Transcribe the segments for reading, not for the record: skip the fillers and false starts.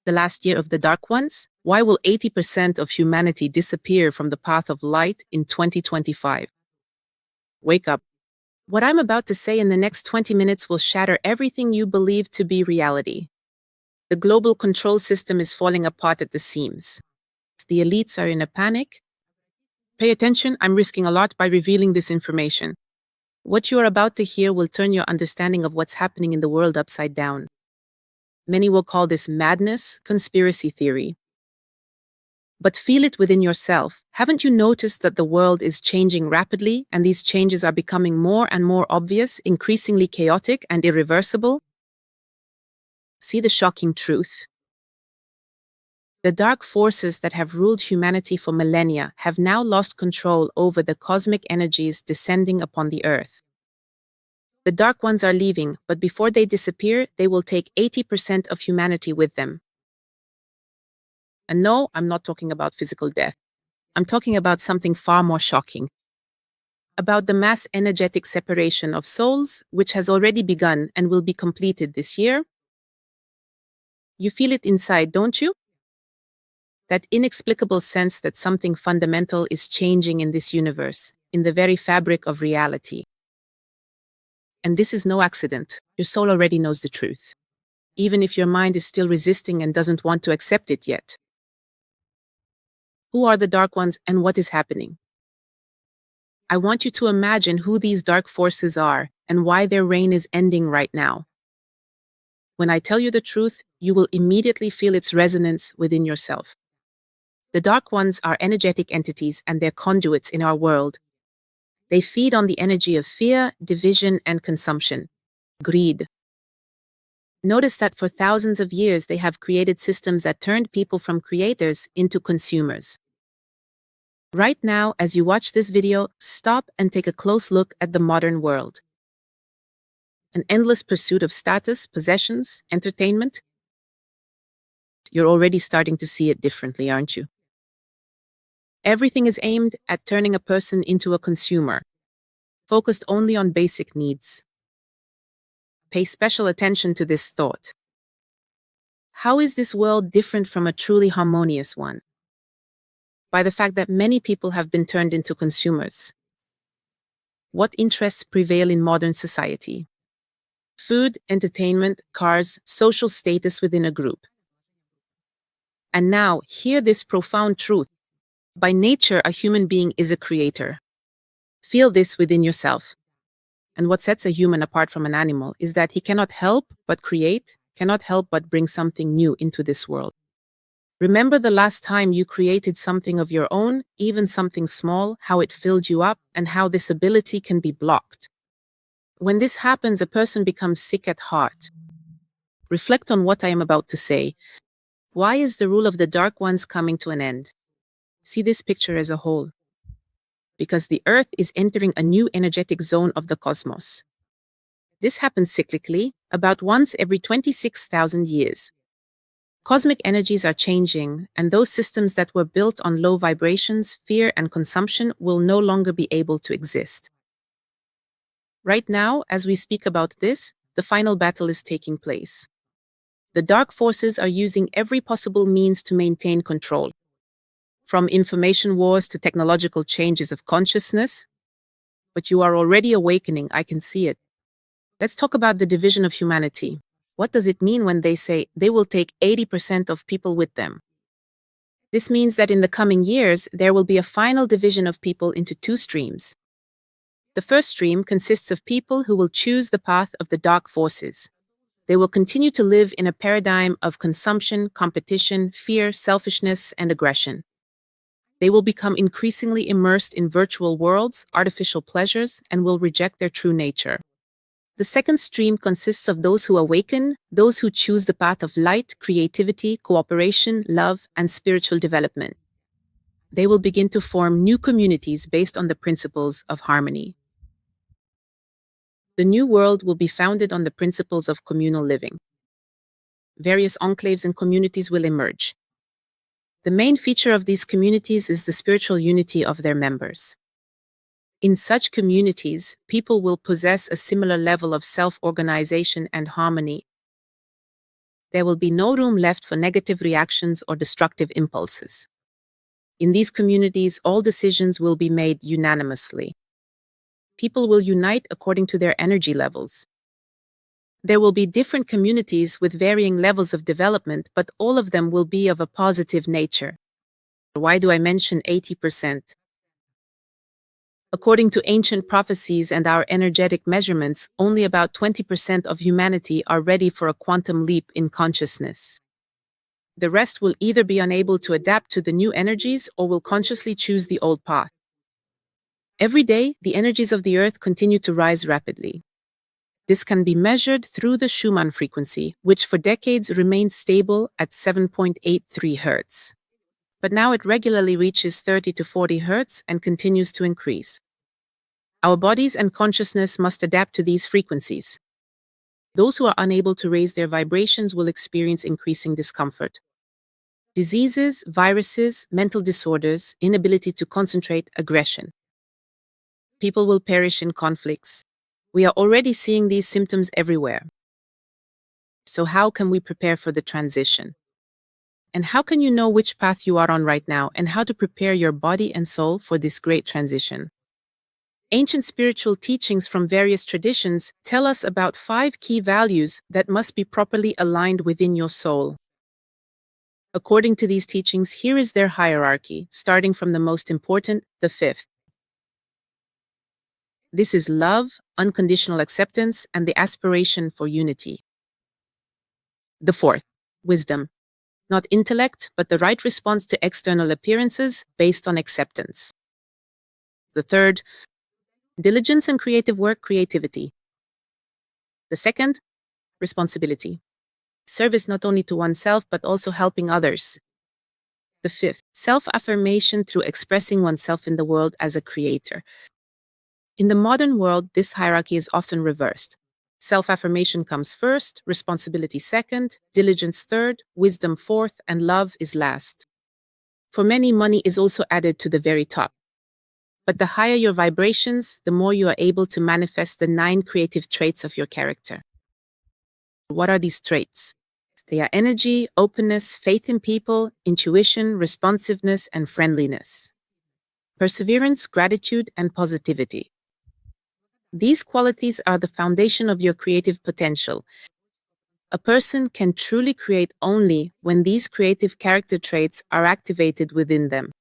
The last year of the Dark Ones? Why will 80% of humanity disappear from the path of light in 2025? Wake up. What I'm about to say in the next 20 minutes will shatter everything you believe to be reality. The global control system is falling apart at the seams. The elites are in a panic. Pay attention, I'm risking a lot by revealing this information. What you are about to hear will turn your understanding of what's happening in the world upside down. Many will call this madness, conspiracy theory. But feel it within yourself. Haven't you noticed that the world is changing rapidly, and these changes are becoming more and more obvious, increasingly chaotic and irreversible? See the shocking truth. The dark forces that have ruled humanity for millennia have now lost control over the cosmic energies descending upon the Earth. The Dark Ones are leaving, but before they disappear, they will take 80% of humanity with them. And no, I'm not talking about physical death. I'm talking about something far more shocking. About the mass energetic separation of souls, which has already begun and will be completed this year. You feel it inside, don't you? That inexplicable sense that something fundamental is changing in this universe, in the very fabric of reality. And this is no accident. Your soul already knows the truth, even if your mind is still resisting and doesn't want to accept it yet. Who are the Dark Ones and what is happening? I want you to imagine who these dark forces are and why their reign is ending right now. When I tell you the truth, you will immediately feel its resonance within yourself. The Dark Ones are energetic entities and they're conduits in our world. They feed on the energy of fear, division, and consumption. Greed. Notice that for thousands of years they have created systems that turned people from creators into consumers. Right now, as you watch this video, stop and take a close look at the modern world. An endless pursuit of status, possessions, entertainment. You're already starting to see it differently, aren't you? Everything is aimed at turning a person into a consumer, focused only on basic needs. Pay special attention to this thought. How is this world different from a truly harmonious one? By the fact that many people have been turned into consumers. What interests prevail in modern society? Food, entertainment, cars, social status within a group. And now, hear this profound truth. By nature, a human being is a creator. Feel this within yourself. And what sets a human apart from an animal is that he cannot help but create, cannot help but bring something new into this world. Remember the last time you created something of your own, even something small, how it filled you up, and how this ability can be blocked. When this happens, a person becomes sick at heart. Reflect on what I am about to say. Why is the rule of the Dark Ones coming to an end? See this picture as a whole. Because the Earth is entering a new energetic zone of the cosmos. This happens cyclically, about once every 26,000 years. Cosmic energies are changing, and those systems that were built on low vibrations, fear, and consumption will no longer be able to exist. Right now, as we speak about this, the final battle is taking place. The dark forces are using every possible means to maintain control. From information wars to technological changes of consciousness. But you are already awakening, I can see it. Let's talk about the division of humanity. What does it mean when they say they will take 80% of people with them? This means that in the coming years, there will be a final division of people into two streams. The first stream consists of people who will choose the path of the dark forces. They will continue to live in a paradigm of consumption, competition, fear, selfishness, and aggression. They will become increasingly immersed in virtual worlds, artificial pleasures, and will reject their true nature. The second stream consists of those who awaken, those who choose the path of light, creativity, cooperation, love, and spiritual development. They will begin to form new communities based on the principles of harmony. The new world will be founded on the principles of communal living. Various enclaves and communities will emerge. The main feature of these communities is the spiritual unity of their members. In such communities, people will possess a similar level of self-organization and harmony. There will be no room left for negative reactions or destructive impulses. In these communities, all decisions will be made unanimously. People will unite according to their energy levels. There will be different communities with varying levels of development, but all of them will be of a positive nature. Why do I mention 80%? According to ancient prophecies and our energetic measurements, only about 20% of humanity are ready for a quantum leap in consciousness. The rest will either be unable to adapt to the new energies or will consciously choose the old path. Every day, the energies of the Earth continue to rise rapidly. This can be measured through the Schumann frequency, which for decades remained stable at 7.83 Hz. But now it regularly reaches 30 to 40 Hz and continues to increase. Our bodies and consciousness must adapt to these frequencies. Those who are unable to raise their vibrations will experience increasing discomfort. Diseases, viruses, mental disorders, inability to concentrate, aggression. People will perish in conflicts. We are already seeing these symptoms everywhere. So how can we prepare for the transition? And how can you know which path you are on right now and how to prepare your body and soul for this great transition? Ancient spiritual teachings from various traditions tell us about 5 key values that must be properly aligned within your soul. According to these teachings, here is their hierarchy, starting from the most important, the 5th. This is love, unconditional acceptance, and the aspiration for unity. The 4th, wisdom. Not intellect, but the right response to external appearances based on acceptance. The 3rd, diligence and creative work, creativity. The 2nd, responsibility. Service not only to oneself, but also helping others. The 5th, self-affirmation through expressing oneself in the world as a creator. In the modern world, this hierarchy is often reversed. Self-affirmation comes first, responsibility second, diligence third, wisdom fourth, and love is last. For many, money is also added to the very top. But the higher your vibrations, the more you are able to manifest the 9 creative traits of your character. What are these traits? They are energy, openness, faith in people, intuition, responsiveness, and friendliness. Perseverance, gratitude, and positivity. These qualities are the foundation of your creative potential. A person can truly create only when these creative character traits are activated within them.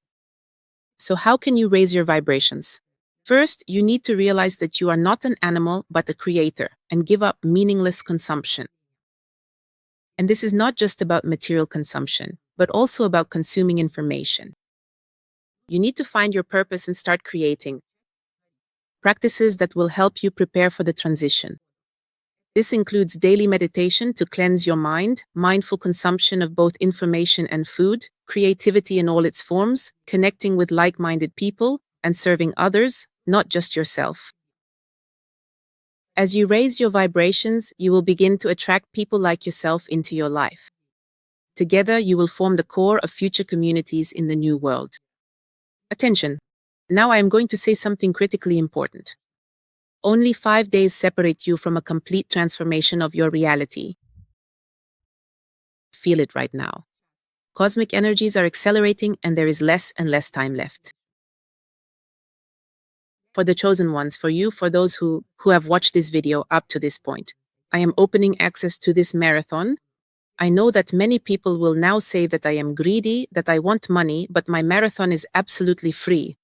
So how can you raise your vibrations? First, you need to realize that you are not an animal, but a creator, and give up meaningless consumption. And this is not just about material consumption, but also about consuming information. You need to find your purpose and start creating practices that will help you prepare for the transition. This includes daily meditation to cleanse your mind, mindful consumption of both information and food, creativity in all its forms, connecting with like-minded people, and serving others, not just yourself. As you raise your vibrations, you will begin to attract people like yourself into your life. Together, you will form the core of future communities in the new world. Attention! Now I am going to say something critically important. Only 5 days separate you from a complete transformation of your reality. Feel it right now. Cosmic energies are accelerating and there is less and less time left. For the chosen ones, for you, for those who have watched this video up to this point, I am opening access to this marathon. I know that many people will now say that I am greedy, that I want money, but my marathon is absolutely free.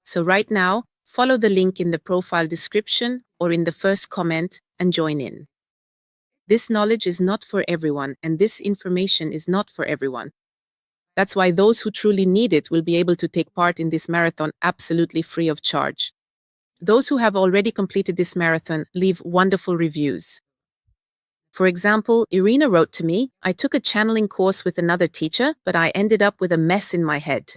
So right now, follow the link in the profile description or in the first comment and join in. This knowledge is not for everyone, and this information is not for everyone. That's why those who truly need it will be able to take part in this marathon absolutely free of charge. Those who have already completed this marathon leave wonderful reviews. For example, Irina wrote to me, "I took a channeling course with another teacher, but I ended up with a mess in my head.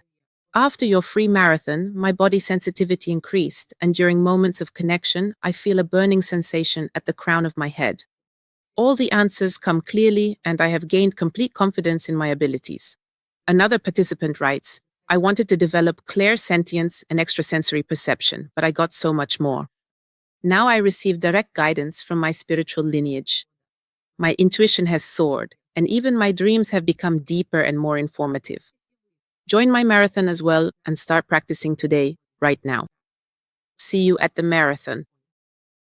After your free marathon, my body sensitivity increased, and during moments of connection, I feel a burning sensation at the crown of my head. All the answers come clearly, and I have gained complete confidence in my abilities." Another participant writes, "I wanted to develop clairsentience and extrasensory perception, but I got so much more. Now I receive direct guidance from my spiritual lineage. My intuition has soared, and even my dreams have become deeper and more informative. Join my marathon as well and start practicing today, right now. See you at the marathon.